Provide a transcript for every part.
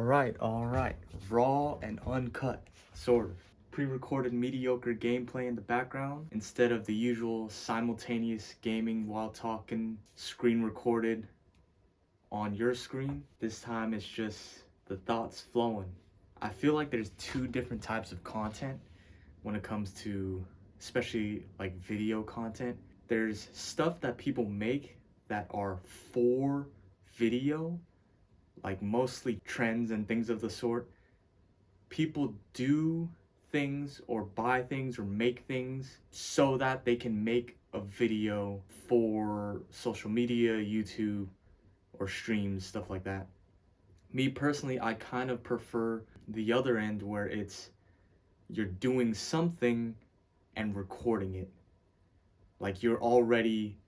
All right. Raw and uncut, sort of. Pre-recorded mediocre gameplay in the background instead of the usual simultaneous gaming while talking, screen recorded on your screen. This time it's just the thoughts flowing. I feel like there's two different types of content when it comes to especially like video content. There's stuff that people make that are for video, like mostly trends and things of the sort. People do things or buy things or make things so that they can make a video for social media, YouTube, or streams, stuff like that. Me personally, I kind of prefer the other end where it's you're doing something and recording it. Like you're already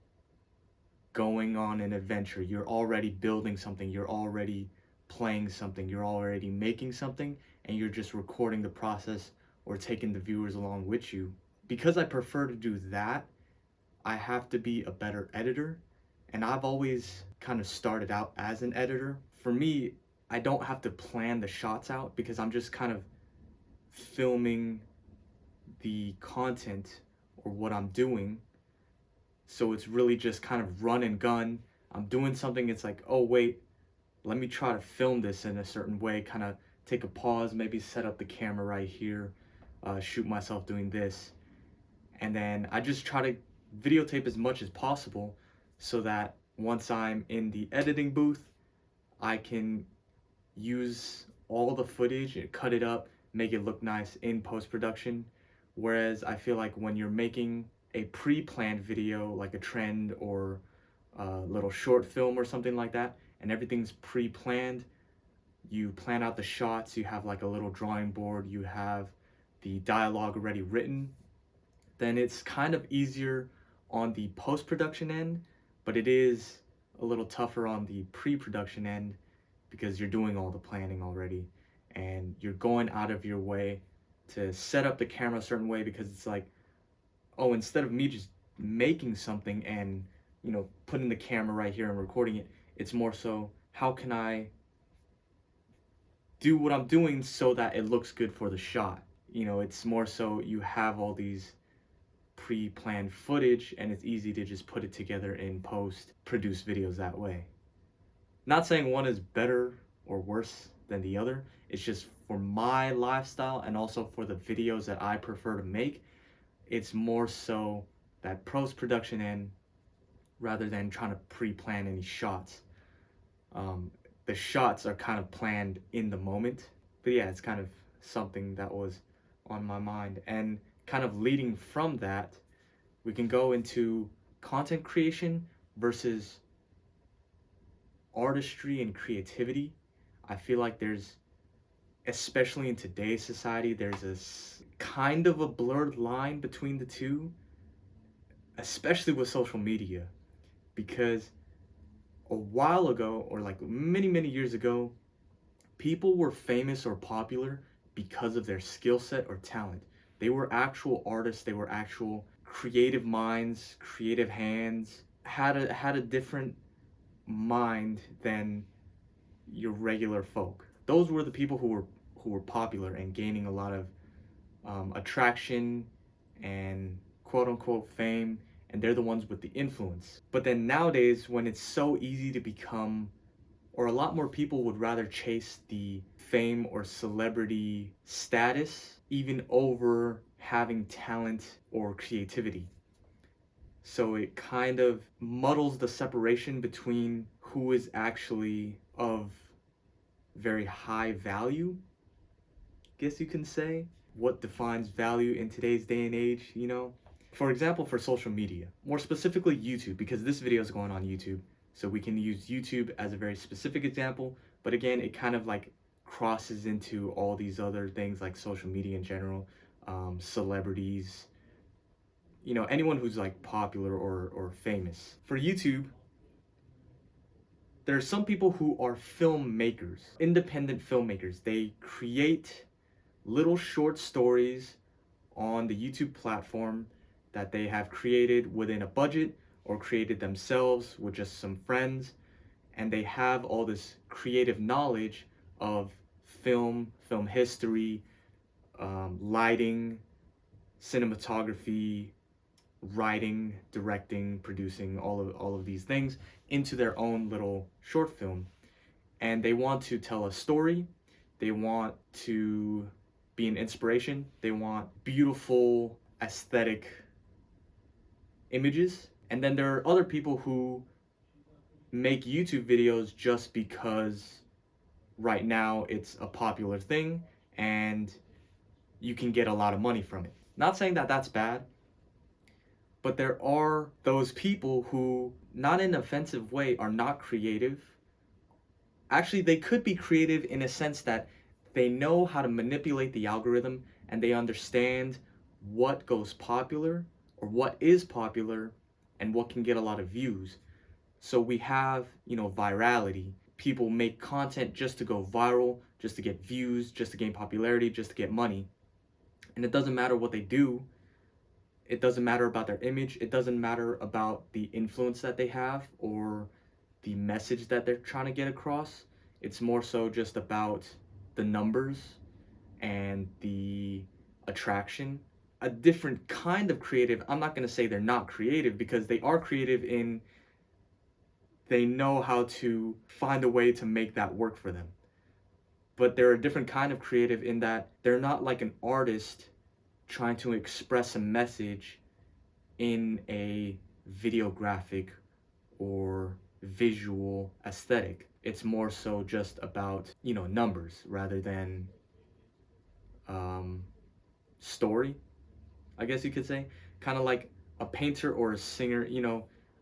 going on an adventure, you're already building something, you're already playing something, you're already making something, and you're just recording the process or taking the viewers along with you. Because I prefer to do that, I have to be a better editor, and I've always kind of started out as an editor. For me, I don't have to plan the shots out because I'm just kind of filming the content or what I'm doing. So it's really just kind of run and gun. I'm doing something, it's like, oh wait, let me try to film this in a certain way, kind of take a pause, maybe set up the camera right here, shoot myself doing this. And then I just try to videotape as much as possible so that once I'm in the editing booth, I can use all the footage and cut it up, make it look nice in post-production. Whereas I feel like when you're making a pre-planned video, like a trend or a little short film or something like that, and everything's pre-planned, you plan out the shots, you have like a little drawing board, you have the dialogue already written, then it's kind of easier on the post-production end, but it is a little tougher on the pre-production end because you're doing all the planning already and you're going out of your way to set up the camera a certain way because it's like, oh, instead of me just making something and, putting the camera right here and recording it, it's more so, how can I do what I'm doing so that it looks good for the shot? It's more so you have all these pre-planned footage and it's easy to just put it together in post, produce videos that way. Not saying one is better or worse than the other. It's just for my lifestyle and also for the videos that I prefer to make, it's more so that post-production end rather than trying to pre-plan any shots. The shots are kind of planned in the moment. But yeah, it's kind of something that was on my mind. And kind of leading from that, we can go into content creation versus artistry and creativity. I feel like there's, especially in today's society, there's this kind of a blurred line between the two, especially with social media, because a while ago, or like many, many years ago, people were famous or popular because of their skill set or talent. They were actual artists, they were actual creative minds, creative hands, had a different mind than your regular folk. Those were the people who were popular and gaining a lot of attraction and quote unquote fame, and they're the ones with the influence. But then nowadays, when it's so easy to become, or a lot more people would rather chase the fame or celebrity status even over having talent or creativity. So it kind of muddles the separation between who is actually of very high value, guess you can say. What defines value in today's day and age. For example, for social media, more specifically YouTube, because this video is going on YouTube, so we can use YouTube as a very specific example, but again, it kind of like crosses into all these other things like social media in general, celebrities, anyone who's like popular or famous. For YouTube, there are some people who are filmmakers, independent filmmakers. They create little short stories on the YouTube platform that they have created within a budget or created themselves with just some friends, and they have all this creative knowledge of film history, lighting, cinematography, writing, directing, producing, all of these things into their own little short film. And they want to tell a story. They want to be an inspiration. They want beautiful aesthetic images. And then there are other people who make YouTube videos just because right now it's a popular thing and you can get a lot of money from it. Not saying that that's bad, but there are those people who, not in an offensive way, are not creative. Actually, they could be creative in a sense that they know how to manipulate the algorithm and they understand what goes popular or what is popular and what can get a lot of views. So we have, virality. People make content just to go viral, just to get views, just to gain popularity, just to get money. And it doesn't matter what they do. It doesn't matter about their image. It doesn't matter about the influence that they have or the message that they're trying to get across. It's more so just about the numbers and the attraction. A different kind of creative, I'm not going to say they're not creative because they are creative in they know how to find a way to make that work for them. But they're a different kind of creative in that they're not like an artist trying to express a message in a videographic or visual aesthetic. It's more so just about, numbers rather than story, I guess you could say. Kind of like a painter or a singer.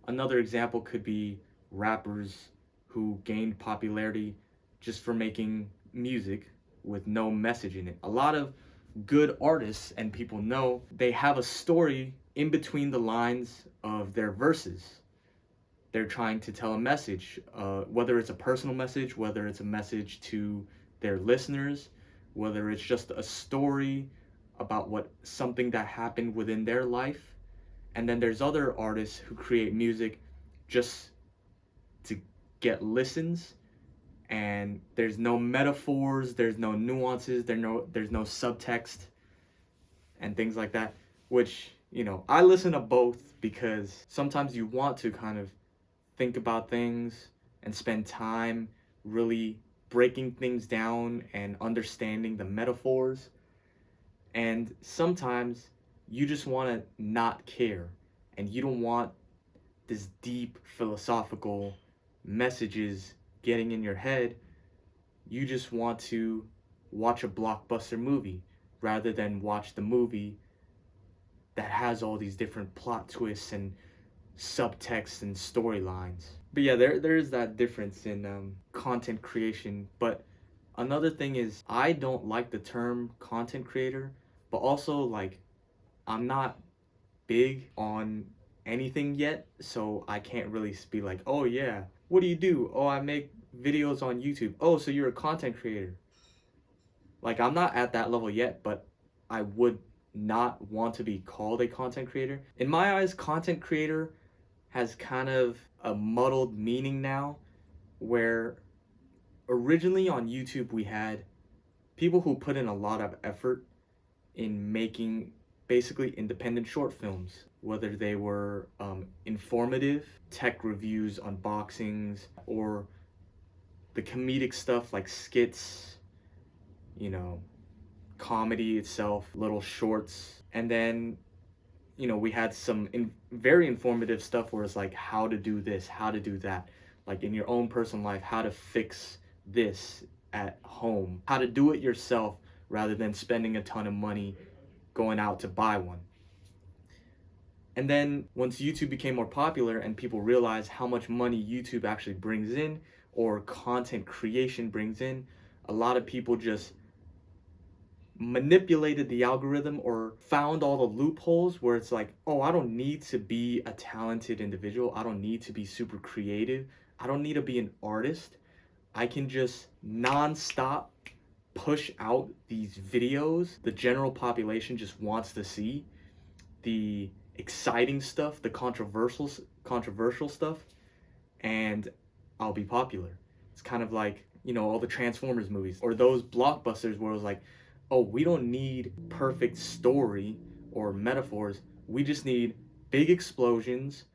Another example could be rappers who gained popularity just for making music with no message in it. A lot of good artists and people know they have a story in between the lines of their verses. They're trying to tell a message, whether it's a personal message, whether it's a message to their listeners, whether it's just a story about something that happened within their life. And then there's other artists who create music just to get listens, and there's no metaphors, there's no nuances, there's no subtext and things like that, which, I listen to both because sometimes you want to kind of think about things and spend time really breaking things down and understanding the metaphors. And sometimes you just want to not care and you don't want this deep philosophical messages getting in your head. You just want to watch a blockbuster movie rather than watch the movie that has all these different plot twists and subtext and storylines. But yeah, there is that difference in content creation. But another thing is I don't like the term content creator, but also like I'm not big on anything yet, so I can't really be like, oh yeah, what do you do? Oh, I make videos on YouTube. Oh, so you're a content creator. Like I'm not at that level yet, but I would not want to be called a content creator. In my eyes, content creator has kind of a muddled meaning now, where originally on YouTube we had people who put in a lot of effort in making basically independent short films, whether they were informative, tech reviews, unboxings, or the comedic stuff like skits, you know, comedy itself, little shorts. And then we had some very informative stuff where it's like how to do this, how to do that, like in your own personal life, how to fix this at home, how to do it yourself rather than spending a ton of money going out to buy one. And then once YouTube became more popular and people realized how much money YouTube actually brings in or content creation brings in, a lot of people just manipulated the algorithm or found all the loopholes where it's like, oh, I don't need to be a talented individual. I don't need to be super creative. I don't need to be an artist. I can just nonstop push out these videos the general population just wants to see, the exciting stuff, the controversial stuff, and I'll be popular. It's kind of like all the Transformers movies, or those blockbusters where it was like, oh, we don't need perfect story or metaphors. We just need big explosions,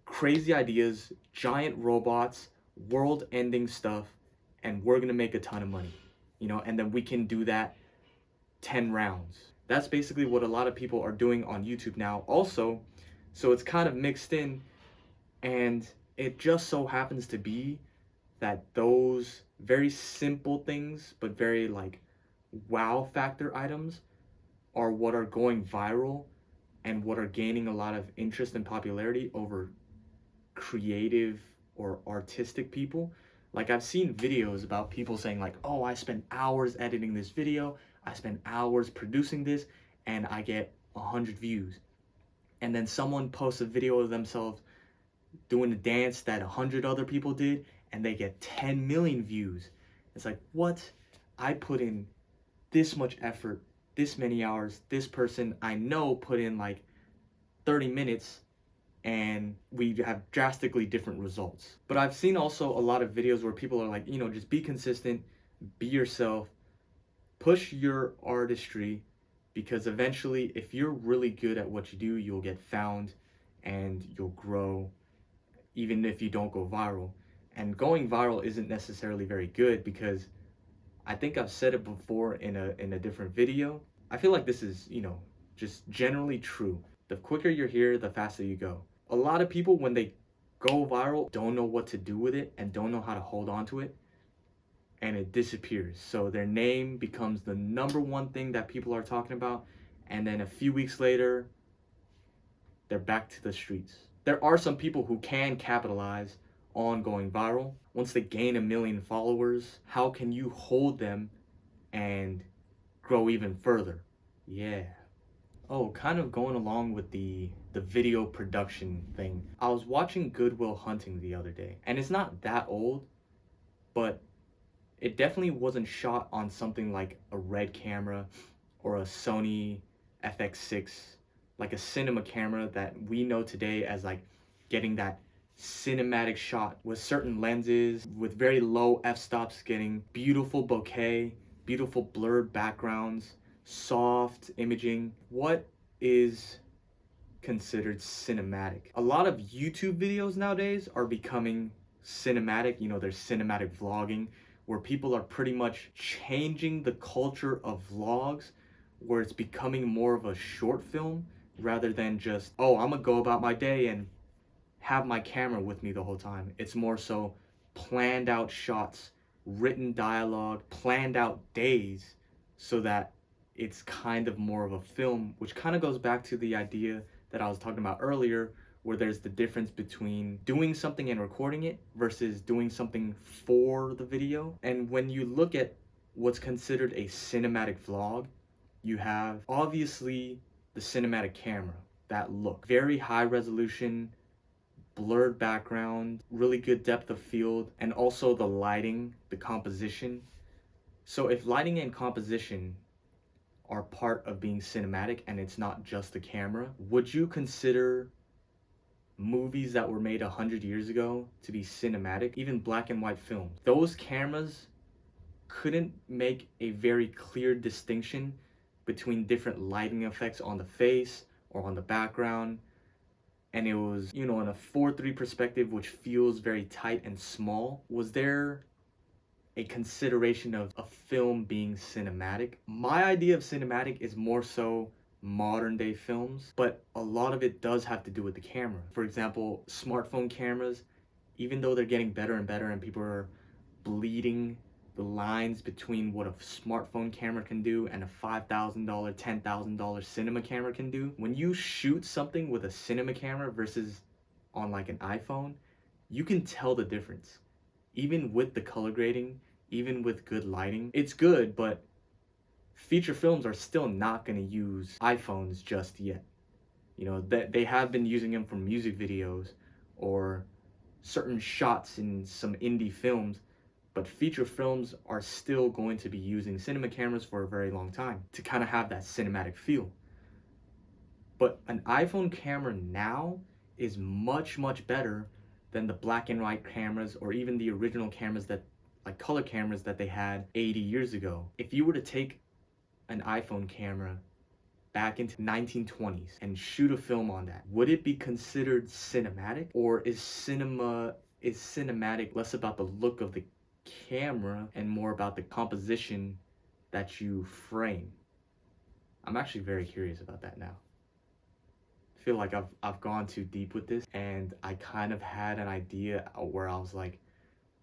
crazy ideas, giant robots, world ending stuff, and we're gonna make a ton of money. And then we can do that 10 rounds. That's basically what a lot of people are doing on YouTube now, also. So it's kind of mixed in, and it just so happens to be that those very simple things, but very like wow factor items, are what are going viral and what are gaining a lot of interest and popularity over creative or artistic people. Like I've seen videos about people saying like, "Oh, I spent hours editing this video. I spent hours producing this and I get 100 views." And then someone posts a video of themselves doing a dance that 100 other people did and they get 10 million views. It's like, "What? I put in this much effort, this many hours. This person I know put in like 30 minutes and we have drastically different results." But I've seen also a lot of videos where people are like, just be consistent, be yourself, push your artistry, because eventually, if you're really good at what you do, you'll get found and you'll grow, even if you don't go viral. And going viral isn't necessarily very good because I think I've said it before in a different video. I feel like this is, just generally true. The quicker you're here, the faster you go. A lot of people, when they go viral, don't know what to do with it and don't know how to hold on to it, and it disappears. So their name becomes the number one thing that people are talking about, and then a few weeks later, they're back to the streets. There are some people who can capitalize on going viral. Once they gain 1 million followers, how can you hold them and grow even further? Yeah. Oh, kind of going along with the video production thing. I was watching Good Will Hunting the other day, and it's not that old, but it definitely wasn't shot on something like a Red camera or a Sony FX6, like a cinema camera that we know today as like getting that cinematic shot with certain lenses, with very low f-stops, getting beautiful bokeh, beautiful blurred backgrounds, soft imaging. What is considered cinematic? A lot of YouTube videos nowadays are becoming cinematic. There's cinematic vlogging where people are pretty much changing the culture of vlogs, where it's becoming more of a short film rather than just, oh, I'm gonna go about my day and have my camera with me the whole time. It's more so planned out shots, written dialogue, planned out days, so that it's kind of more of a film, which kind of goes back to the idea that I was talking about earlier, where there's the difference between doing something and recording it versus doing something for the video. And when you look at what's considered a cinematic vlog, you have obviously the cinematic camera, that look, very high resolution, blurred background, really good depth of field, and also the lighting, the composition. So if lighting and composition are part of being cinematic and it's not just the camera, would you consider movies that were made 100 years ago to be cinematic? Even black and white films. Those cameras couldn't make a very clear distinction between different lighting effects on the face or on the background. And it was, in a 4:3 perspective, which feels very tight and small. Was there a consideration of a film being cinematic? My idea of cinematic is more so modern day films, but a lot of it does have to do with the camera. For example, smartphone cameras, even though they're getting better and better and people are bleeding the lines between what a smartphone camera can do and a $5,000, $10,000 cinema camera can do. When you shoot something with a cinema camera versus on like an iPhone, you can tell the difference. Even with the color grading, even with good lighting, it's good, but feature films are still not going to use iPhones just yet. That they have been using them for music videos or certain shots in some indie films, but feature films are still going to be using cinema cameras for a very long time to kind of have that cinematic feel. But an iPhone camera now is much, much better than the black and white cameras or even the original cameras that like color cameras that they had 80 years ago. If you were to take an iPhone camera back into 1920s and shoot a film on that, would it be considered cinematic? Or is cinematic less about the look of the camera and more about the composition that you frame? I'm actually very curious about that now. I feel like I've gone too deep with this, and I kind of had an idea where I was like,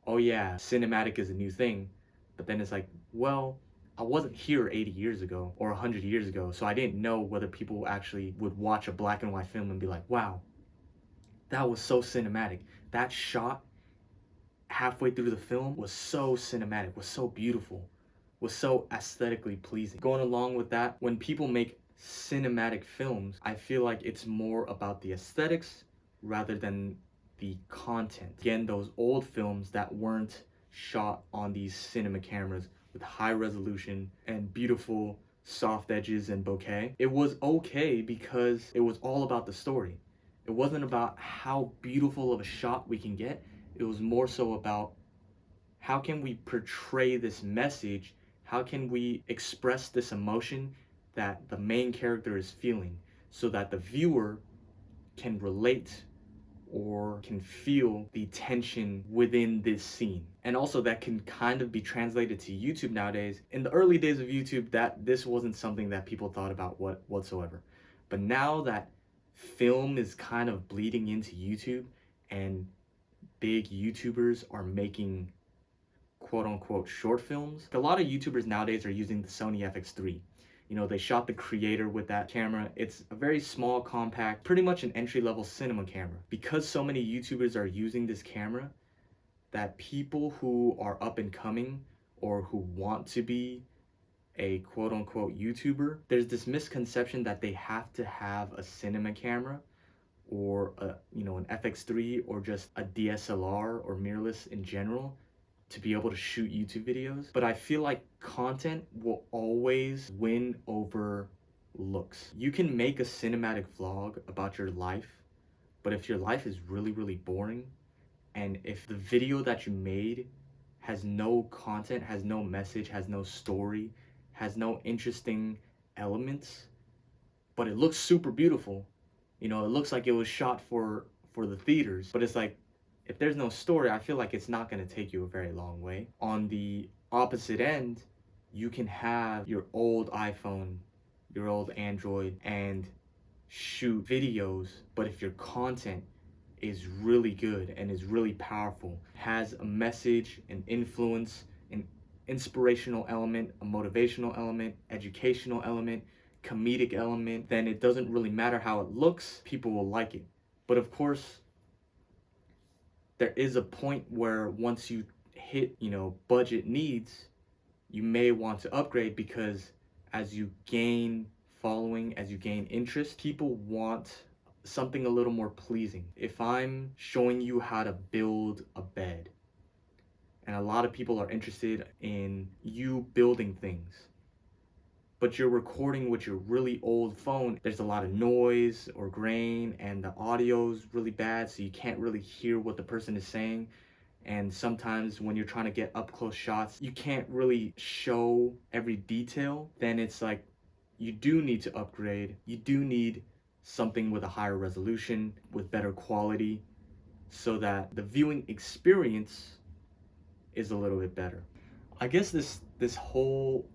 oh yeah, cinematic is a new thing. But then it's like, well, I wasn't here 80 years ago or 100 years ago, so I didn't know whether people actually would watch a black and white film and be like, wow, that was so cinematic. That shot halfway through the film was so cinematic, was so beautiful, was so aesthetically pleasing. Going along with that, when people make cinematic films, I feel like it's more about the aesthetics rather than the content. Again, those old films that weren't shot on these cinema cameras with high resolution and beautiful soft edges and bokeh, it was okay because it was all about the story. It wasn't about how beautiful of a shot we can get. It was more so about how can we portray this message? How can we express this emotion that the main character is feeling so that the viewer can relate or can feel the tension within this scene? And also that can kind of be translated to YouTube nowadays. In the early days of YouTube, that this wasn't something that people thought about whatsoever. But now that film is kind of bleeding into YouTube and big YouTubers are making quote unquote short films. A lot of YouTubers nowadays are using the Sony FX3. You know, they shot the creator with that camera. It's a very small, compact, pretty much an entry-level cinema camera. Because so many YouTubers are using this camera, that people who are up and coming or who want to be a quote unquote YouTuber, there's this misconception that they have to have a cinema camera or an FX3 or just a DSLR or mirrorless in general to be able to shoot YouTube videos. But I feel like content will always win over looks. You can make a cinematic vlog about your life, but if your life is really, really boring, and if the video that you made has no content, has no message, has no story, has no interesting elements, but it looks super beautiful, it looks like it was shot for the theaters, but it's like, if there's no story, I feel like it's not going to take you a very long way. On the opposite end, you can have your old iPhone, your old Android, and shoot videos, but if your content is really good and is really powerful, has a message, an influence, an inspirational element, a motivational element, educational element, comedic element, then it doesn't really matter how it looks, people will like it. But of course, there is a point where once you hit, budget needs, you may want to upgrade because as you gain following, as you gain interest, people want something a little more pleasing. If I'm showing you how to build a bed, and a lot of people are interested in you building things, but you're recording with your really old phone, there's a lot of noise or grain and the audio's really bad, so you can't really hear what the person is saying. And sometimes when you're trying to get up close shots, you can't really show every detail. Then it's like, you do need to upgrade. You do need something with a higher resolution, with better quality, so that the viewing experience is a little bit better. I guess this whole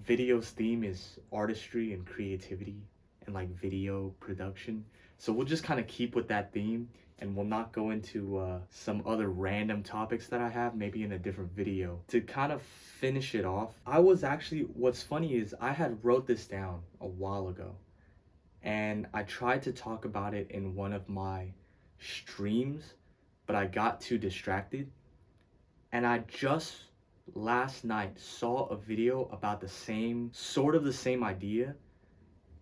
video's theme is artistry and creativity and like video production. So we'll just kind of keep with that theme, and we'll not go into some other random topics that I have, maybe in a different video. To kind of finish it off, what's funny is I had wrote this down a while ago, and I tried to talk about it in one of my streams, but I got too distracted. And I just last night saw a video about the same idea,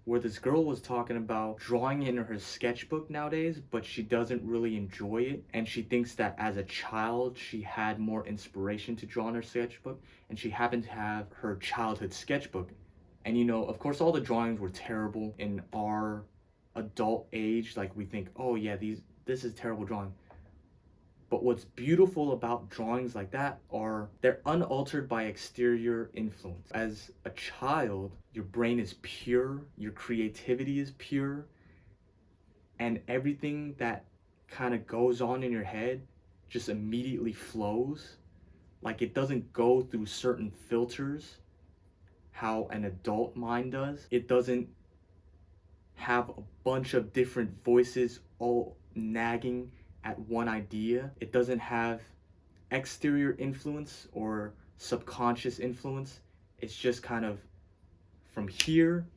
where this girl was talking about drawing in her sketchbook nowadays, but she doesn't really enjoy it, and she thinks that as a child she had more inspiration to draw in her sketchbook, and she happened to have her childhood sketchbook. And of course all the drawings were terrible in our adult age. Like, we think, oh yeah, this is terrible drawing. But what's beautiful about drawings like that are they're unaltered by exterior influence. As a child, your brain is pure, your creativity is pure, and everything that kind of goes on in your head just immediately flows. Like it doesn't go through certain filters how an adult mind does. It doesn't have a bunch of different voices all nagging at one idea. It doesn't have exterior influence or subconscious influence. It's just kind of from here,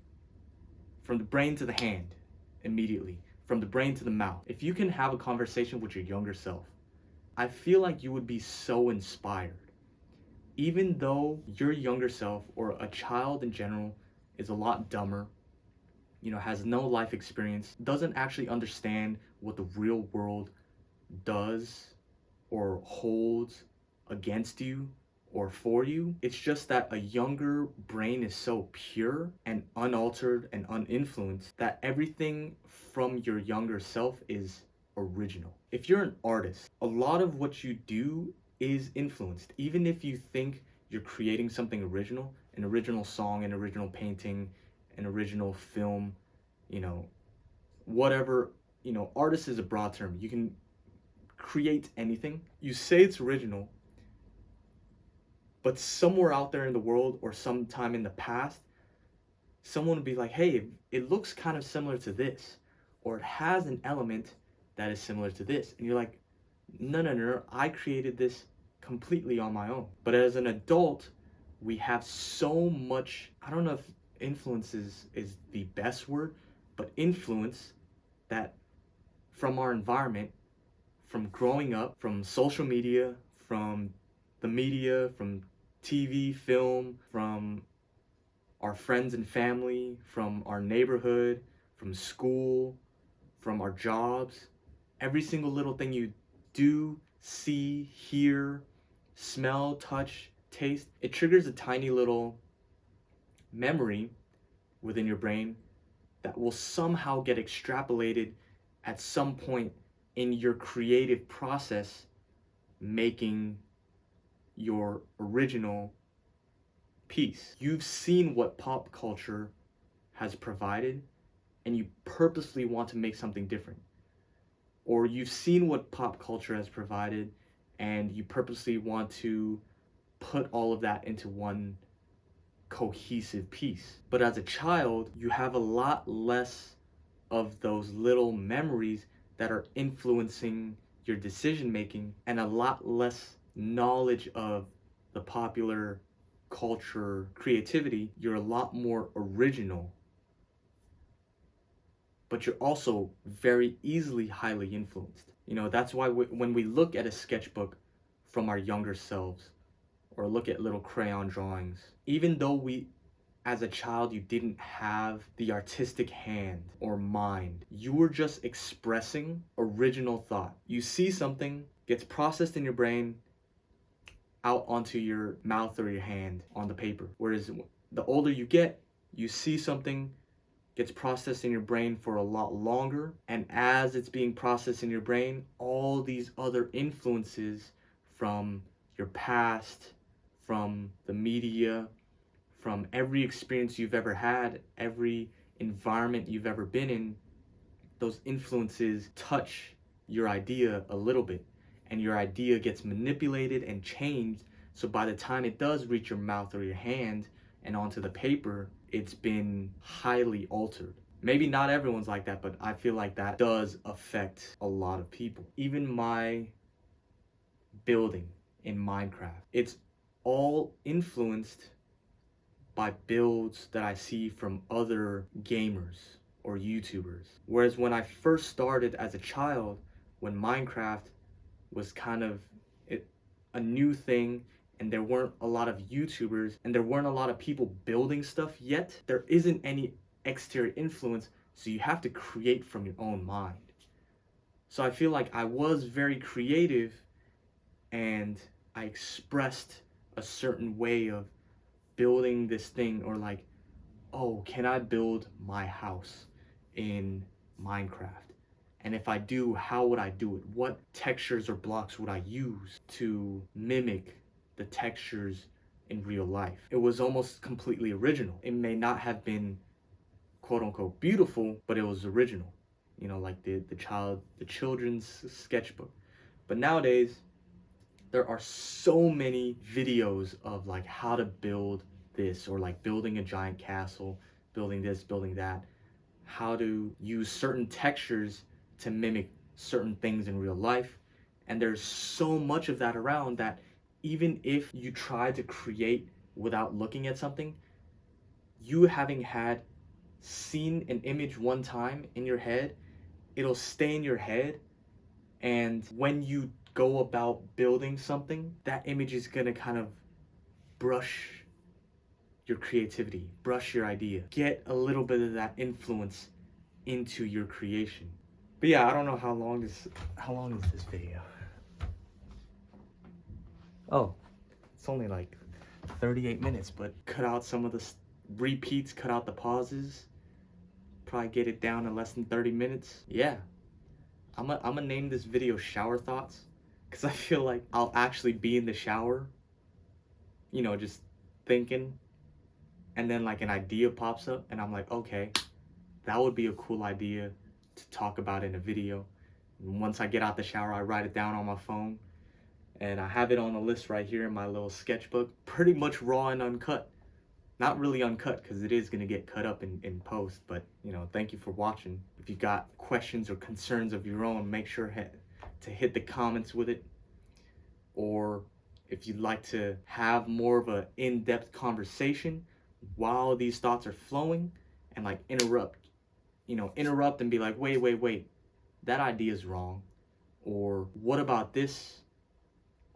from the brain to the hand, immediately, from the brain to the mouth. If you can have a conversation with your younger self, I feel like you would be so inspired. Even though your younger self or a child in general is a lot dumber, has no life experience, doesn't actually understand what the real world does or holds against you or for you. It's just that a younger brain is so pure and unaltered and uninfluenced that everything from your younger self is original. If you're an artist, a lot of what you do is influenced. Even if you think you're creating something original, an original song, an original painting, an original film, whatever, artist is a broad term. You can create anything. You say it's original, but somewhere out there in the world or sometime in the past, someone would be like, hey, it looks kind of similar to this, or it has an element that is similar to this. And you're like, no, no, no, I created this completely on my own. But as an adult, we have so much, I don't know if influence is the best word, but influence that from our environment, from growing up, from social media, from the media, from TV, film, from our friends and family, from our neighborhood, from school, from our jobs. Every single little thing you do, see, hear, smell, touch, taste, it triggers a tiny little memory within your brain that will somehow get extrapolated at some point in your creative process making your original piece. You've seen what pop culture has provided and you purposely want to make something different. Or you've seen what pop culture has provided and you purposely want to put all of that into one cohesive piece. But as a child, you have a lot less of those little memories that are influencing your decision making and a lot less knowledge of the popular culture creativity. You're a lot more original, but you're also very easily highly influenced. That's why when we look at a sketchbook from our younger selves or look at little crayon drawings, even though as a child, you didn't have the artistic hand or mind. You were just expressing original thought. You see something, gets processed in your brain, out onto your mouth or your hand on the paper. Whereas the older you get, you see something, gets processed in your brain for a lot longer. And as it's being processed in your brain, all these other influences from your past, from the media, from every experience you've ever had, every environment you've ever been in, those influences touch your idea a little bit. And your idea gets manipulated and changed. So by the time it does reach your mouth or your hand and onto the paper, it's been highly altered. Maybe not everyone's like that, but I feel like that does affect a lot of people. Even my building in Minecraft, it's all influenced by builds that I see from other gamers or YouTubers. Whereas when I first started as a child, when Minecraft was kind of a new thing and there weren't a lot of YouTubers and there weren't a lot of people building stuff yet, there isn't any exterior influence, so you have to create from your own mind. So I feel like I was very creative and I expressed a certain way of building this thing, or like, oh, can I build my house in Minecraft? And if I do, how would I do it? What textures or blocks would I use to mimic the textures in real life? It was almost completely original. It may not have been quote unquote beautiful, but it was original. You know, like the children's sketchbook. But nowadays, there are so many videos of like how to build this, or like building a giant castle, building this, building that, how to use certain textures to mimic certain things in real life. And there's so much of that around that even if you try to create without looking at something, you having had seen an image one time in your head, it'll stay in your head. And when you go about building something, that image is gonna kind of brush your creativity, brush your idea, get a little bit of that influence into your creation. But yeah, I don't know how long is this video? Oh, it's only like 38 minutes, but cut out some of the repeats, cut out the pauses, probably get it down in less than 30 minutes. Yeah, I'm gonna name this video Shower Thoughts, because I feel like I'll actually be in the shower, you know, just thinking, and then like an idea pops up, and I'm like, okay, that would be a cool idea to talk about in a video. And once I get out the shower, I write it down on my phone, and I have it on a list right here in my little sketchbook, pretty much raw and uncut. Not really uncut, because it is going to get cut up in post, but you know, thank you for watching. If you got questions or concerns of your own, make sure to hit the comments with it. Or if you'd like to have more of an in-depth conversation while these thoughts are flowing, and like interrupt and be like, wait, that idea is wrong, or what about this,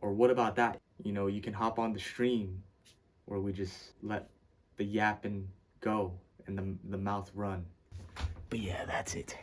or what about that, you know, you can hop on the stream where we just let the yapping go and the mouth run. But yeah, that's it.